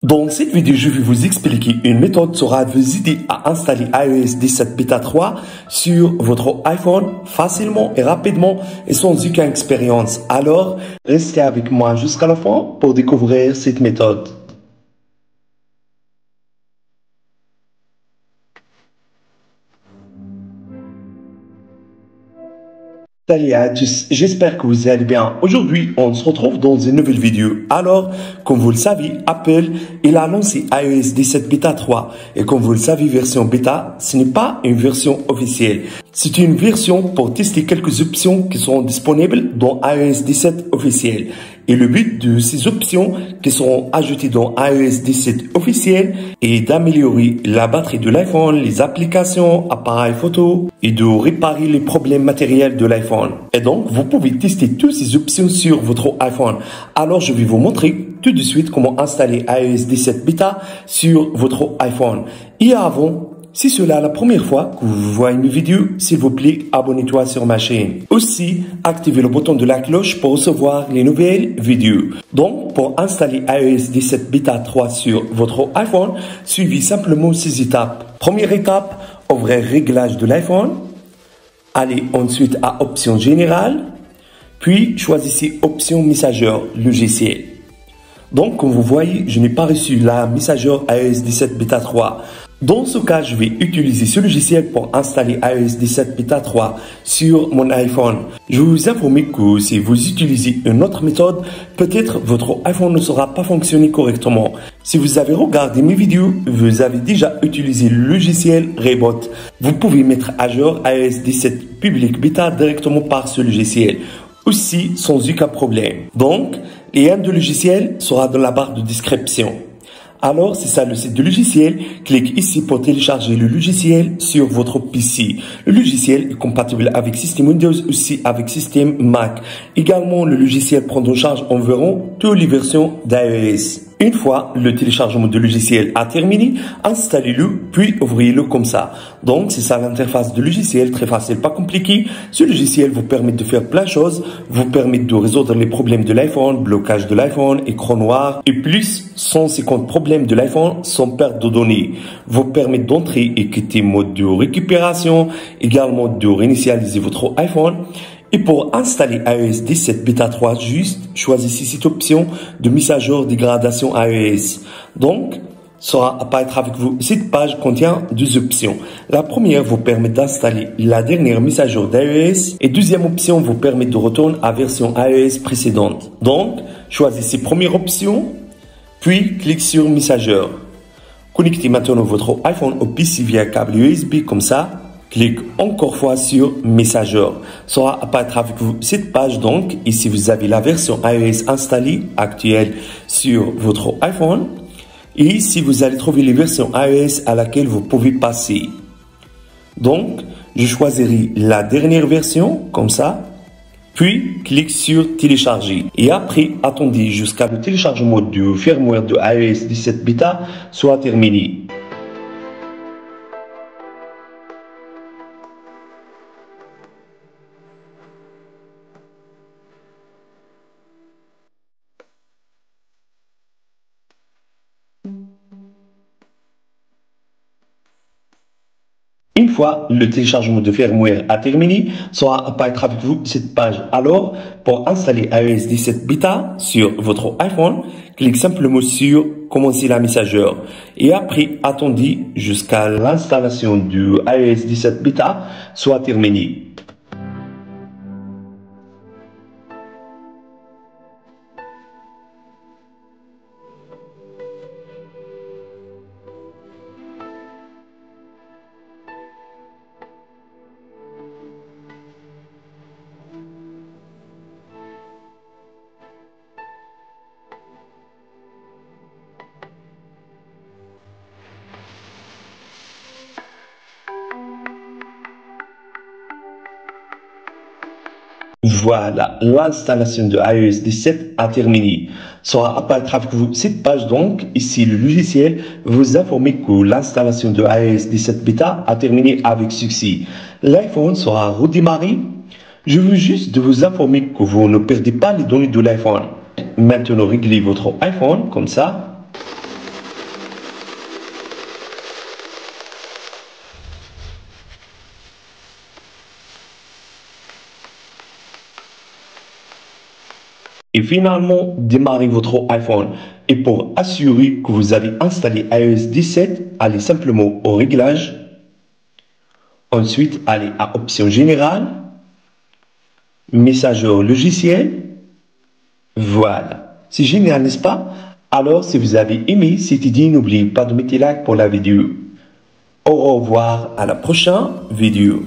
Dans cette vidéo, je vais vous expliquer une méthode qui saura vous aider à installer iOS 17 Beta 3 sur votre iPhone facilement et rapidement et sans aucune expérience. Alors, restez avec moi jusqu'à la fin pour découvrir cette méthode. Salut à tous, j'espère que vous allez bien. Aujourd'hui, on se retrouve dans une nouvelle vidéo. Alors, comme vous le savez, Apple, il a lancé iOS 17 Beta 3. Et comme vous le savez, version bêta, ce n'est pas une version officielle. C'est une version pour tester quelques options qui sont disponibles dans iOS 17 officiel. Et le but de ces options qui seront ajoutées dans iOS 17 officiel est d'améliorer la batterie de l'iPhone, les applications, appareils photo et de réparer les problèmes matériels de l'iPhone. Et donc, vous pouvez tester toutes ces options sur votre iPhone. Alors, je vais vous montrer tout de suite comment installer iOS 17 Beta sur votre iPhone. Et avant, si c'est la première fois que vous voyez une vidéo, s'il vous plaît, abonnez-toi sur ma chaîne. Aussi, activez le bouton de la cloche pour recevoir les nouvelles vidéos. Donc, pour installer iOS 17 Beta 3 sur votre iPhone, suivez simplement ces étapes. Première étape, ouvrez Réglages de l'iPhone. Allez ensuite à Options générales. Puis, choisissez Options Messager logiciel. Donc, comme vous voyez, je n'ai pas reçu la messager iOS 17 Beta 3. Dans ce cas, je vais utiliser ce logiciel pour installer iOS 17 Beta 3 sur mon iPhone. Je vais vous informer que si vous utilisez une autre méthode, peut-être votre iPhone ne saura pas fonctionner correctement. Si vous avez regardé mes vidéos, vous avez déjà utilisé le logiciel Reboot. Vous pouvez mettre à jour iOS 17 Public Beta directement par ce logiciel. Aussi, sans aucun problème. Donc, le lien du logiciel sera dans la barre de description. Alors, c'est ça le site du logiciel. Cliquez ici pour télécharger le logiciel sur votre PC. Le logiciel est compatible avec système Windows, aussi avec système Mac. Également, le logiciel prend en charge environ toutes les versions d'iOS. Une fois le téléchargement du logiciel a terminé, installez-le puis ouvrez-le comme ça. Donc, c'est ça l'interface du logiciel, très facile, pas compliqué. Ce logiciel vous permet de faire plein de choses, vous permet de résoudre les problèmes de l'iPhone, blocage de l'iPhone, écran noir et plus 150 problèmes de l'iPhone sans perte de données. Vous permet d'entrer et quitter mode de récupération, également de réinitialiser votre iPhone. Et pour installer iOS 17 Beta 3, juste choisissez cette option de mise à jour dégradation iOS. Donc, sera apparaître avec vous. Cette page contient deux options. La première vous permet d'installer la dernière mise à jour d'iOS et deuxième option vous permet de retourner à version iOS précédente. Donc, choisissez première option, puis cliquez sur mise à jour. Connectez maintenant votre iPhone au PC via câble USB comme ça. Clique encore fois sur Messenger. Sera apparaître avec vous cette page donc. Ici, vous avez la version iOS installée actuelle sur votre iPhone. Et ici, vous allez trouver les versions iOS à laquelle vous pouvez passer. Donc, je choisirai la dernière version comme ça. Puis, clique sur télécharger. Et après, attendez jusqu'à le téléchargement du firmware de iOS 17 Beta soit terminé. Une fois le téléchargement de firmware a terminé, sera apparaître avec vous cette page. Alors, pour installer iOS 17 Beta sur votre iPhone, cliquez simplement sur Commencer la messager. Et après, attendez jusqu'à l'installation du iOS 17 Beta soit terminée. Voilà, l'installation de iOS 17 a terminé. Sera apparaître avec vous cette page donc. Ici, le logiciel vous informe que l'installation de iOS 17 Beta a terminé avec succès. L'iPhone sera redémarré. Je veux juste de vous informer que vous ne perdez pas les données de l'iPhone. Maintenant, réglez votre iPhone comme ça. et finalement démarrer votre iPhone. Et pour assurer que vous avez installé iOS 17, allez simplement au réglage. Ensuite, allez à Options générales, Messager logiciel. Voilà. C'est génial, n'est-ce pas? Alors, si vous avez aimé cette idée, n'oubliez pas de mettre like pour la vidéo. Au revoir à la prochaine vidéo.